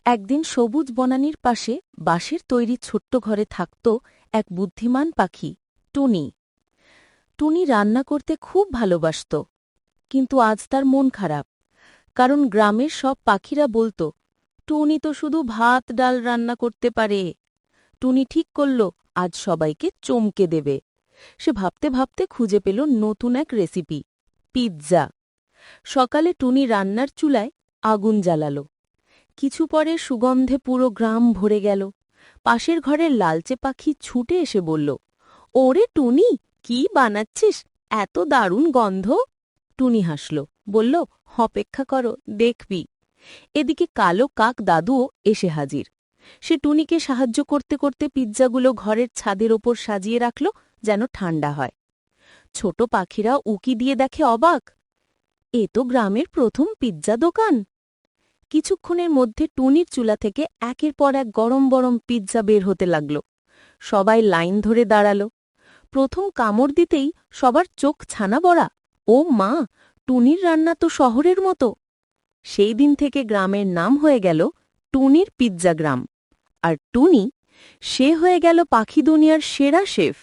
একদিন সবুজ বনানীর পাশে বাঁশের তৈরি ছোট্ট ঘরে থাকত এক বুদ্ধিমান পাখি, টুনি। টুনি রান্না করতে খুব ভালোবাসত, কিন্তু আজ তার মন খারাপ, কারণ গ্রামের সব পাখিরা বলত, টুনি তো শুধু ভাত ডাল রান্না করতে পারে। টুনি ঠিক করল আজ সবাইকে চমকে দেবে। সে ভাবতে ভাবতে খুঁজে পেল নতুন এক রেসিপি, পিৎজা। সকালে টুনি রান্নার চুলায় আগুন জ্বালাল। কিছু পরে সুগন্ধে পুরো গ্রাম ভরে গেল। পাশের ঘরের লালচে পাখি ছুটে এসে বলল, ওরে টুনি, কি বানাচ্ছিস, এত দারুণ গন্ধ। টুনি হাসল, বলল, অপেক্ষা করো, দেখবি। এদিকে কালো কাক দাদুও এসে হাজির। সে টুনিকে সাহায্য করতে করতে পিৎজাগুলো ঘরের ছাদের ওপর সাজিয়ে রাখল, যেন ঠান্ডা হয়। ছোট পাখিরা উকি দিয়ে দেখে অবাক, এ তো গ্রামের প্রথম পিৎজা দোকান। কিছুক্ষণের মধ্যে টুনির চুলা থেকে একের পর এক গরম গরম পিৎজা বের হতে লাগল। সবাই লাইন ধরে দাঁড়াল। প্রথম কামড় দিতেই সবার চোখ ছানা বড়া। ও মা, টুনির রান্না তো শহরের মতো। সেই দিন থেকে গ্রামের নাম হয়ে গেল টুনির পিৎজা গ্রাম। আর টুনি, সে হয়ে গেল পাখি দুনিয়ার সেরা শেফ।